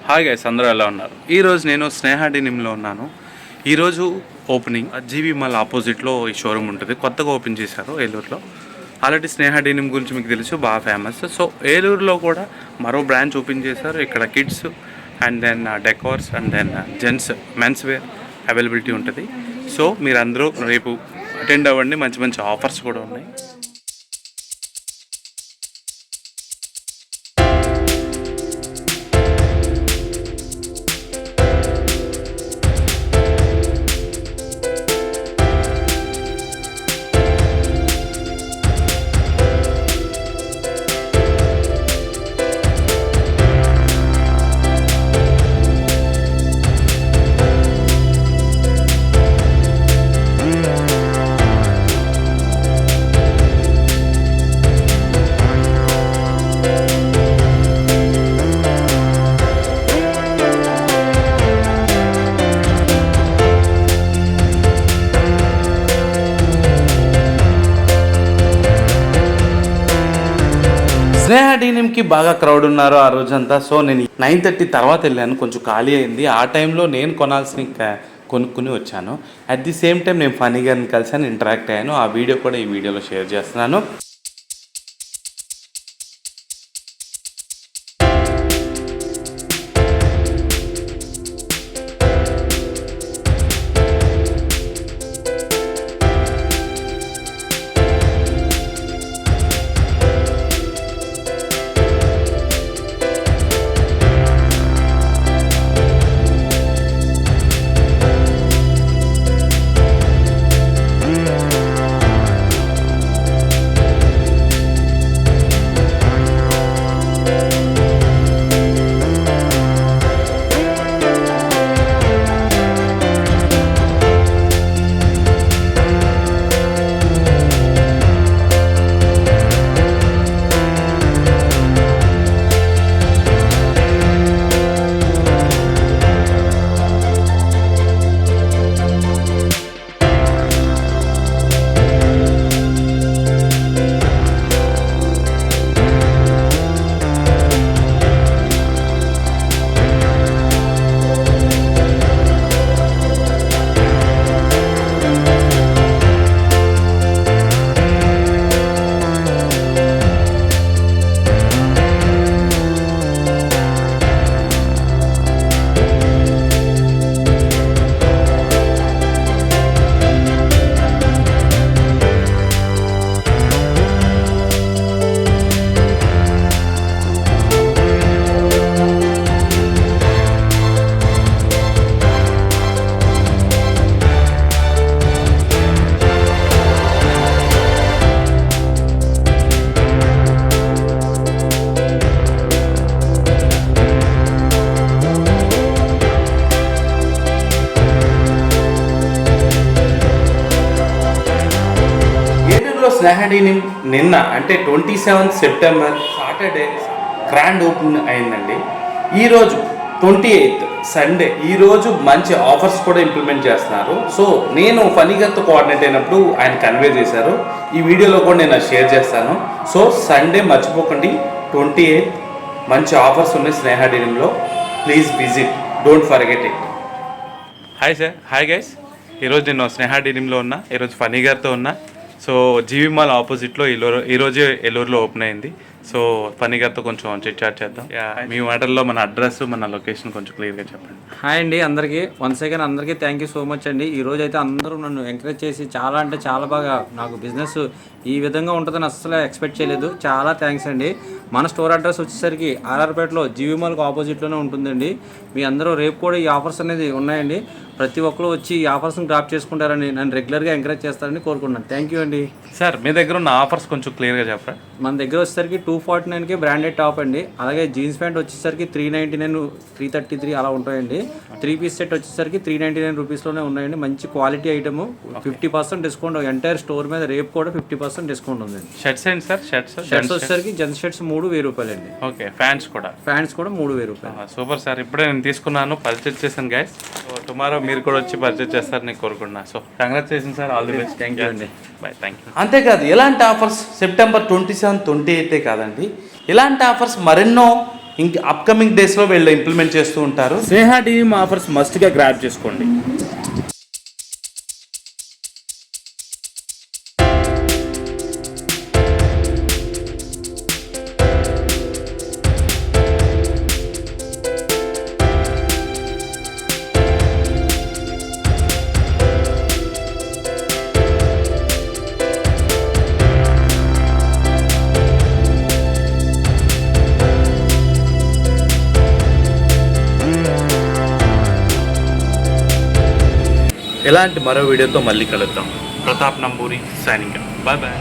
Hi guys, అందరూ ఎలా ఉన్నారు? ఈరోజు నేను స్నేహ డెనిమ్లో ఉన్నాను. ఈరోజు ఓపెనింగ్ జీవి మాల్ ఆపోజిట్లో ఈ షోరూమ్ ఉంటుంది. కొత్తగా ఓపెన్ చేశారు ఏలూరులో. ఆల్రెడీ స్నేహ డెనిమ్ గురించి మీకు తెలుసు, బాగా ఫేమస్. సో ఏలూరులో కూడా మరో బ్రాంచ్ ఓపెన్ చేశారు. ఇక్కడ kids and then decors and then gents men's wear availability ఉంటుంది. సో మీరందరూ రేపు అటెండ్ అవ్వండి. మంచి మంచి ఆఫర్స్ కూడా ఉన్నాయి. స్నేహ డెనిమ్కి బాగా క్రౌడ్ ఉన్నారు ఆ రోజంతా. సో నేను 9:30 తర్వాత వెళ్ళాను, కొంచెం ఖాళీ అయింది. ఆ టైంలో నేను కొనాల్సిన కొనుక్కుని వచ్చాను. అట్ ది సేమ్ టైం నేను ఫనీ గారిని కలిసాను, ఇంటరాక్ట్ అయ్యాను. ఆ వీడియో కూడా ఈ వీడియోలో షేర్ చేస్తున్నాను. స్నేహ డెనిమ్ నిన్న అంటే 27 సెప్టెంబర్ సాటర్డే గ్రాండ్ ఓపెన్ అయిందండి. ఈరోజు 28 సండే, ఈరోజు మంచి ఆఫర్స్ కూడా ఇంప్లిమెంట్ చేస్తున్నారు. సో నేను ఫనీగారితో కోఆర్డినేట్ అయినప్పుడు ఆయన కన్వే చేశారు. ఈ వీడియోలో కూడా నేను షేర్ చేస్తాను. సో సండే మర్చిపోకండి, 28 మంచి ఆఫర్స్ ఉన్నాయి స్నేహ డెనిమ్లో. Please visit, don't forget it. Hi sir, hi guys. ఈరోజు నేను స్నేహ డెనిమ్లో ఉన్నా. ఈరోజు ఫనీగారితో ఉన్నా. సో జీవి మాల్ ఆపోజిట్లో ఈరోజే ఏలూరులో ఓపెన్ అయింది. సో ఫనీ గారితో కొంచెం చిట్ చాట్ చేద్దాం. మీ మాటల్లో మన అడ్రస్, మన లొకేషన్ కొంచెం క్లియర్గా చెప్పండి. హాయ్ అండి అందరికీ. వన్స్ అగైన్ అందరికీ థ్యాంక్ యూ సో మచ్ అండి. ఈరోజు అయితే అందరూ నన్ను ఎంకరేజ్ చేసి చాలా అంటే చాలా బాగా, నాకు బిజినెస్ ఈ విధంగా ఉంటుందని అస్సలు ఎక్స్పెక్ట్ చేయలేదు. చాలా థ్యాంక్స్ అండి. మన స్టోర్ అడ్రస్ వచ్చేసరికి ఆర్ఆర్పేటలో జీవి మాల్కి ఆపోజిట్లోనే ఉంటుందండి. మీ అందరూ రేపు కూడా ఈ ఆఫర్స్ అనేది ఉన్నాయండి. ప్రతి ఒక్కరు వచ్చి ఈ ఆఫర్స్ని డ్రాప్ చేసుకుంటారని నన్ను రెగ్యులర్గా ఎంకరేజ్ చేస్తారని కోరుకుంటున్నాను. థ్యాంక్ యూ అండి. సార్ మీ దగ్గర ఉన్న ఆఫర్స్ కొంచెం క్లియర్గా చెప్పరా? మన దగ్గర వచ్చేసరికి 249కి బ్రాండెడ్ టాప్ అండి. అలాగే జీన్స్ ప్యాంట్ వచ్చేసరికి 399, 333 అలా ఉంటాయండి. 3 పీస్ సెట్ వచ్చేసరికి 399 రూపీస్లోనే ఉన్నాయండి. మంచి quality item. 50% discount entire store మీద రేపు కూడా 50% డిస్కౌంట్ ఉందండి. షర్ట్స్ ఏంటి సార్? షర్ట్స్ వచ్చేసరికి జెంట్స్ షర్ట్స్ 3,000 రూపాయలండి. ఓకే, ఫ్యాన్స్ కూడా 3,000 రూపాయలు. Super sir. ఇప్పుడే నేను తీసుకున్నాను, పర్చేజ్ చేశాను గైస్. సో టుమారో మీరు కూడా వచ్చి పర్చేజ్ చేస్తారని కోరుకుంటున్నాను. So congratulation sir, all the best. Thank you అండి. బాయ్. Thank you. అంతేకాదు, ఇలాంటి ఆఫర్స్ సెప్టెంబర్ 27, 28 కాదండి, ఇలాంటి ఆఫర్స్ మరెన్నో ఇంక అప్కమింగ్ డేస్లో వీళ్ళు ఇంప్లిమెంట్ చేస్తూ ఉంటారు. స్నేహ డీనిమ్ ఆఫర్స్ మస్ట్గా గ్రాప్ చేసుకోండి. ఇలాంటి మరో వీడియోతో మళ్ళీ కలుద్దాం. Pratap Namburi signing. Bye bye.